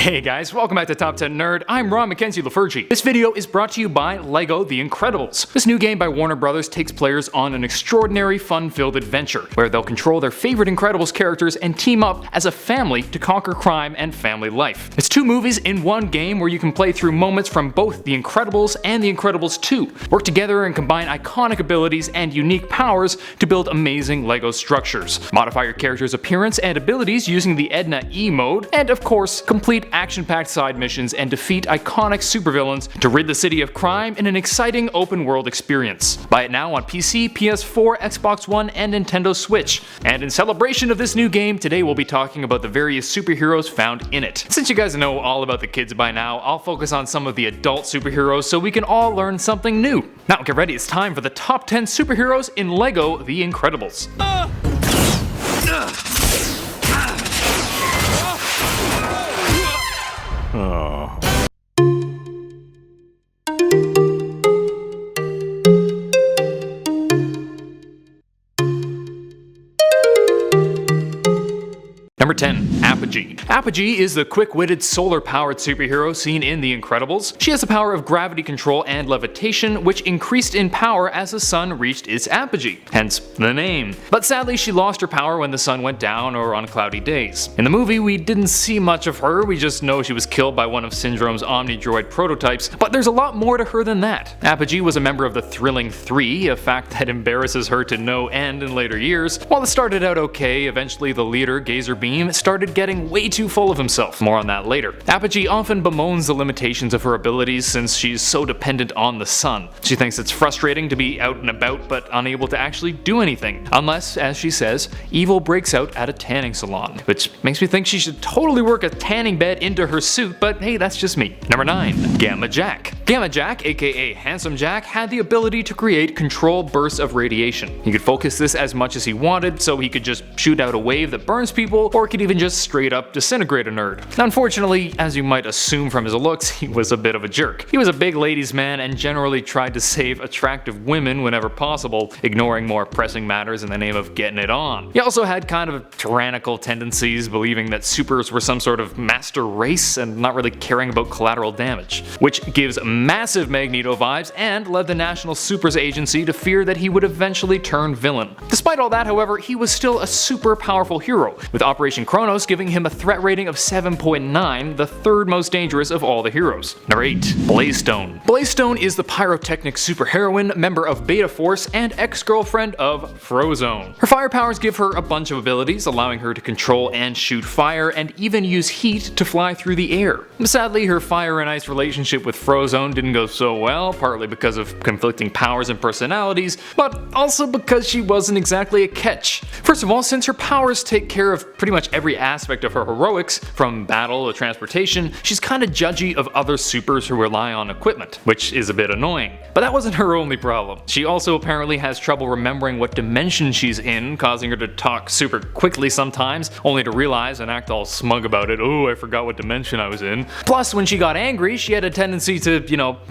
Hey guys, welcome back to Top 10 Nerd. I'm Ron McKenzie-Lefurgey. This video is brought to you by LEGO The Incredibles. This new game by Warner Brothers takes players on an extraordinary, fun-filled adventure, where they'll control their favorite Incredibles characters and team up as a family to conquer crime and family life. It's two movies in one game where you can play through moments from both The Incredibles and The Incredibles 2, work together and combine iconic abilities and unique powers to build amazing LEGO structures, modify your character's appearance and abilities using the Edna E mode, and of course, complete action-packed side missions and defeat iconic supervillains to rid the city of crime in an exciting open-world experience. Buy it now on PC, PS4, Xbox One, and Nintendo Switch. And in celebration of this new game, today we'll be talking about the various superheroes found in it. Since you guys know all about the kids by now, I'll focus on some of the adult superheroes so we can all learn something new. Now get ready, it's time for the top 10 superheroes in LEGO The Incredibles. Number 10. APOGEE. APOGEE is the quick-witted, solar-powered superhero seen in The Incredibles. She has the power of gravity control and levitation, which increased in power as the sun reached its apogee, hence the name. But sadly, she lost her power when the sun went down or on cloudy days. In the movie, we didn't see much of her, we just know she was killed by one of Syndrome's Omnidroid prototypes, but there's a lot more to her than that. APOGEE was a member of the Thrilling Three, a fact that embarrasses her to no end in later years. While it started out okay, eventually the leader, Gazer Beam, started getting way too full of himself. More on that later. APOGEE often bemoans the limitations of her abilities since she's so dependent on the sun. She thinks it's frustrating to be out and about but unable to actually do anything, unless, as she says, evil breaks out at a tanning salon. Which makes me think she should totally work a tanning bed into her suit, but hey, that's just me. Number 9. Gamma Jack. Gamma Jack, aka Handsome Jack, had the ability to create controlled bursts of radiation. He could focus this as much as he wanted, so he could just shoot out a wave that burns people, or could even just straight up disintegrate a nerd. Now, unfortunately, as you might assume from his looks, he was a bit of a jerk. He was a big ladies' man and generally tried to save attractive women whenever possible, ignoring more pressing matters in the name of getting it on. He also had kind of tyrannical tendencies, believing that supers were some sort of master race and not really caring about collateral damage, which gives massive Magneto vibes and led the National Supers Agency to fear that he would eventually turn villain. Despite all that, however, he was still a super powerful hero, with Operation Kronos giving him a threat rating of 7.9, the third most dangerous of all the heroes. Number 8. Blazestone. Blazestone is the pyrotechnic superheroine, member of Beta Force, and ex-girlfriend of Frozone. Her fire powers give her a bunch of abilities, allowing her to control and shoot fire, and even use heat to fly through the air. Sadly, her fire and ice relationship with Frozone didn't go so well, partly because of conflicting powers and personalities, but also because she wasn't exactly a catch. First of all, since her powers take care of pretty much every aspect of her heroics, from battle to transportation, she's kinda judgy of other supers who rely on equipment, which is a bit annoying. But that wasn't her only problem. She also apparently has trouble remembering what dimension she's in, causing her to talk super quickly sometimes, only to realize and act all smug about it, oh, I forgot what dimension I was in. Plus, when she got angry, she had a tendency to,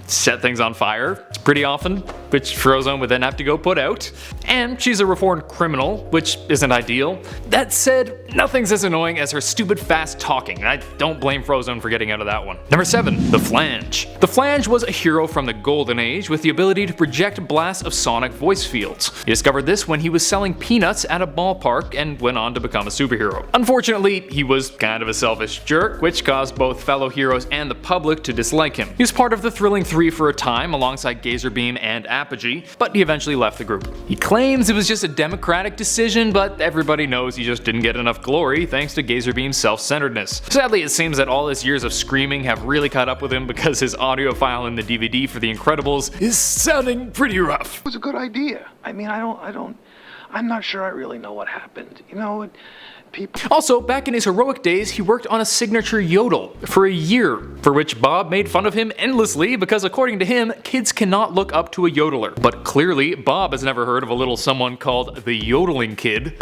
set things on fire, pretty often, which Frozone would then have to go put out. And she's a reformed criminal, which isn't ideal. That said, nothing's as annoying as her stupid fast talking. I don't blame Frozone for getting out of that one. Number 7. The Flange. The Flange was a hero from the Golden Age with the ability to project blasts of sonic voice fields. He discovered this when he was selling peanuts at a ballpark and went on to become a superhero. Unfortunately, he was kind of a selfish jerk, which caused both fellow heroes and the public to dislike him. He was part of the Thrilling Three for a time alongside Gazer Beam and APOGEE, but he eventually left the group. He claims it was just a democratic decision, but everybody knows he just didn't get enough glory thanks to Gazer Beam's self-centeredness. Sadly, it seems that all his years of screaming have really caught up with him because his audio file in the DVD for The Incredibles is sounding pretty rough. It was a good idea. I mean, I'm not sure I really know what happened. Also, back in his heroic days, he worked on a signature yodel for a year, for which Bob made fun of him endlessly because according to him, kids cannot look up to a yodeler. But clearly, Bob has never heard of a little someone called the yodeling kid.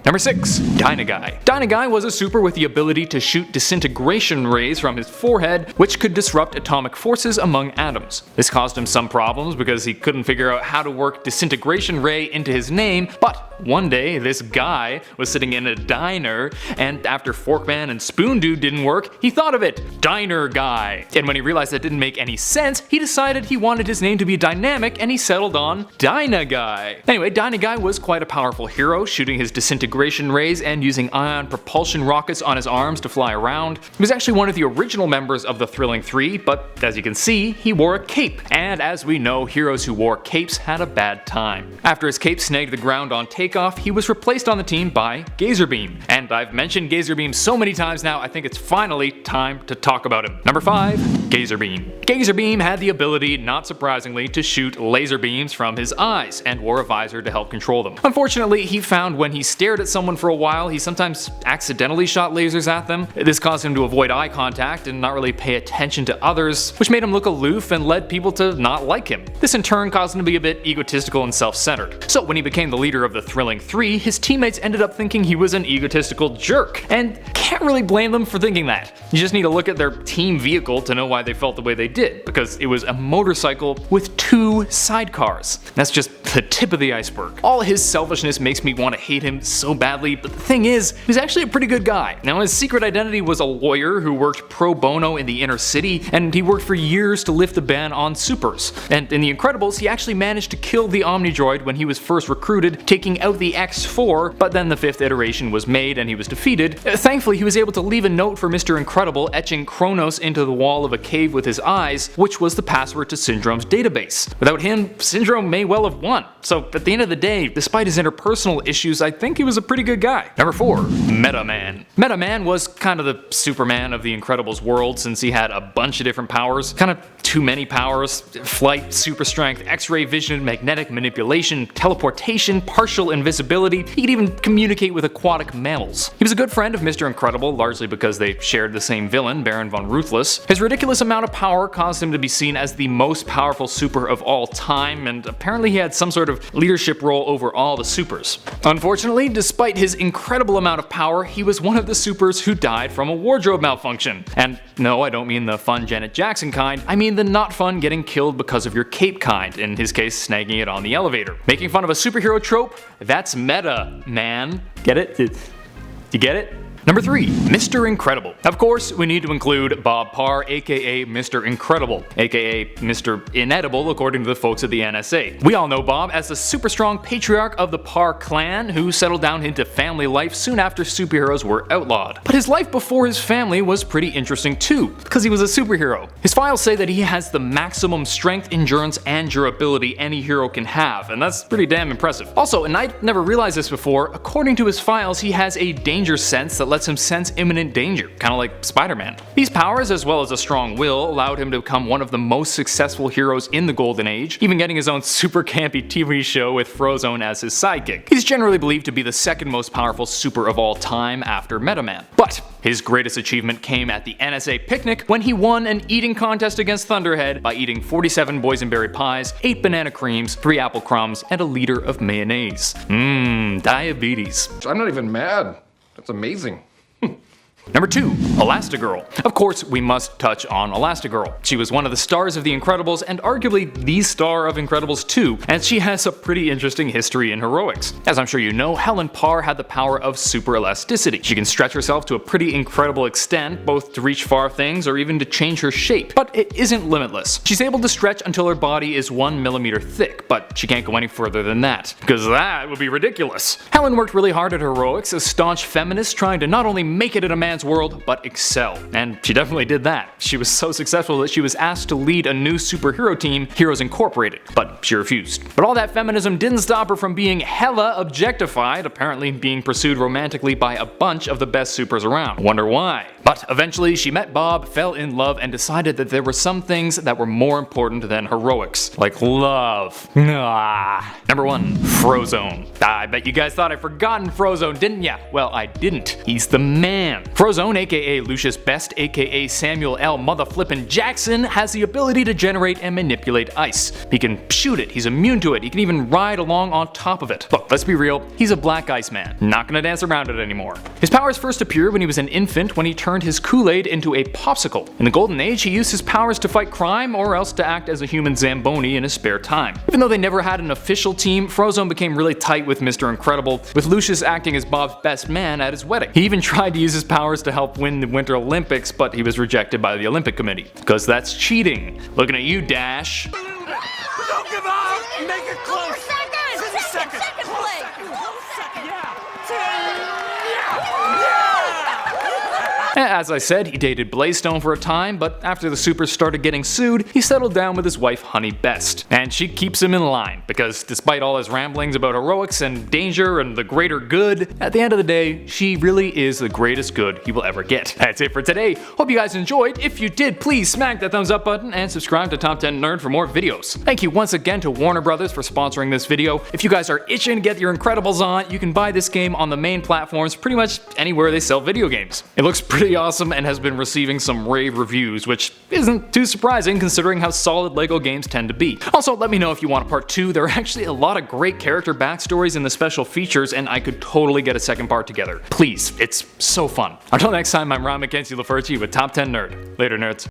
Number 6. Dynaguy. Dynaguy was a super with the ability to shoot disintegration rays from his forehead, which could disrupt atomic forces among atoms. This caused him some problems because he couldn't figure out how to work disintegration ray into his name, but one day this guy was sitting in a diner, and after Forkman and Spoon Dude didn't work, he thought of it, Diner Guy. And when he realized that didn't make any sense, he decided he wanted his name to be dynamic, and he settled on Dynaguy. Anyway, Dynaguy was quite a powerful hero, shooting his disintegration rays and using ion propulsion rockets on his arms to fly around. He was actually one of the original members of the Thrilling Three, but as you can see, he wore a cape, and as we know, heroes who wore capes had a bad time. After his cape snagged the ground on takeoff, he was replaced on the team by Gazerbeam. And I've mentioned Gazerbeam so many times now, I think it's finally time to talk about him. Number 5. Gazerbeam. Gazerbeam had the ability, not surprisingly, to shoot laser beams from his eyes, and wore a visor to help control them. Unfortunately, he found when he stared at someone for a while, he sometimes accidentally shot lasers at them. This caused him to avoid eye contact and not really pay attention to others, which made him look aloof and led people to not like him. This in turn caused him to be a bit egotistical and self-centered. So when he became the leader of the Thrilling Three, his teammates ended up thinking he was an egotistical jerk, and can't really blame them for thinking that. You just need to look at their team vehicle to know why they felt the way they did, because it was a motorcycle with 2 sidecars. That's just the tip of the iceberg. All his selfishness makes me want to hate him so badly, but the thing is, he's actually a pretty good guy. Now, his secret identity was a lawyer who worked pro bono in the inner city, and he worked for years to lift the ban on supers. And in The Incredibles, he actually managed to kill the Omnidroid when he was first recruited, taking out the X4, but then the 5th iteration was made and he was defeated. Thankfully, he was able to leave a note for Mr. Incredible, etching Kronos into the wall of a cave with his eyes, which was the password to Syndrome's database. Without him, Syndrome may well have won. So at the end of the day, despite his interpersonal issues, I think he was a pretty good guy. Number 4. Meta Man. Meta Man was kind of the Superman of the Incredibles world, since he had a bunch of different powers. Kind of too many powers. Flight, super strength, X-ray vision, magnetic manipulation, teleportation, partial invisibility. He could even communicate with aquatic mammals. He was a good friend of Mr. Incredible, largely because they shared the same villain, Baron von Ruthless. His ridiculous amount of power caused him to be seen as the most powerful super of all time, and apparently he had some sort of leadership role over all the supers. Unfortunately, despite his incredible amount of power, he was one of the supers who died from a wardrobe malfunction. And no, I don't mean the fun Janet Jackson kind, I mean the not fun getting killed because of your cape kind, in his case snagging it on the elevator. Making fun of a superhero trope? That's meta, man. Get it? You get it? Number 3. Mr. Incredible. Of course, we need to include Bob Parr, aka Mr. Incredible, aka Mr. Inedible according to the folks at the NSA. We all know Bob as the super strong patriarch of the Parr clan who settled down into family life soon after superheroes were outlawed. But his life before his family was pretty interesting too, because he was a superhero. His files say that he has the maximum strength, endurance, and durability any hero can have, and that's pretty damn impressive. Also, and I'd never realized this before, according to his files, he has a danger sense that lets him sense imminent danger, kind of like Spider-Man. These powers, as well as a strong will, allowed him to become one of the most successful heroes in the Golden Age, even getting his own super campy TV show with Frozone as his sidekick. He's generally believed to be the second most powerful super of all time after Meta Man. But his greatest achievement came at the NSA picnic when he won an eating contest against Thunderhead by eating 47 boysenberry pies, 8 banana creams, 3 apple crumbs, and a liter of mayonnaise. Diabetes. I'm not even mad. That's amazing. Number 2. ELASTIGIRL. Of course, we must touch on ELASTIGIRL. She was one of the stars of The Incredibles and arguably the star of Incredibles 2, and she has a pretty interesting history in heroics. As I'm sure you know, Helen Parr had the power of super elasticity. She can stretch herself to a pretty incredible extent, both to reach far things or even to change her shape, but it isn't limitless. She's able to stretch until her body is 1 millimeter thick, but she can't go any further than that, because that would be ridiculous. Helen worked really hard at heroics, a staunch feminist trying to not only make it in a man's world, but excel. And she definitely did that. She was so successful that she was asked to lead a new superhero team, Heroes Incorporated, but she refused. But all that feminism didn't stop her from being hella objectified, apparently being pursued romantically by a bunch of the best supers around. Wonder why? But eventually she met Bob, fell in love, and decided that there were some things that were more important than heroics, like love. Number 1. Frozone. I bet you guys thought I'd forgotten Frozone, didn't ya? Well, I didn't. He's the man. Frozone, aka Lucius Best, aka Samuel L. Motherflippin' Jackson, has the ability to generate and manipulate ice. He can shoot it, he's immune to it, he can even ride along on top of it. Look, let's be real, he's a black ice man. Not gonna dance around it anymore. His powers first appeared when he was an infant, when he turned his Kool-Aid into a popsicle. In the Golden Age, he used his powers to fight crime or else to act as a human Zamboni in his spare time. Even though they never had an official team, Frozone became really tight with Mr. Incredible, with Lucius acting as Bob's best man at his wedding. He even tried to use his powers to help win the Winter Olympics, but he was rejected by the Olympic Committee. Because that's cheating. Looking at you, Dash. Don't give up! Make it close! 50 seconds! Second place! Yeah! As I said, he dated Blaystone for a time, but after the Supers started getting sued, he settled down with his wife Honey Best. And she keeps him in line, because despite all his ramblings about heroics and danger and the greater good, at the end of the day, she really is the greatest good he will ever get. That's it for today. Hope you guys enjoyed. If you did, please smack that thumbs up button and subscribe to Top 10 Nerd for more videos. Thank you once again to Warner Brothers for sponsoring this video. If you guys are itching to get your Incredibles on, you can buy this game on the main platforms pretty much anywhere they sell video games. It looks pretty awesome and has been receiving some rave reviews, which isn't too surprising considering how solid LEGO games tend to be. Also, let me know if you want a part 2. There are actually a lot of great character backstories in the special features, and I could totally get a second part together. Please, it's so fun. Until next time, I'm Ron McKenzie-Lefurgey with Top 10 Nerd. Later, nerds.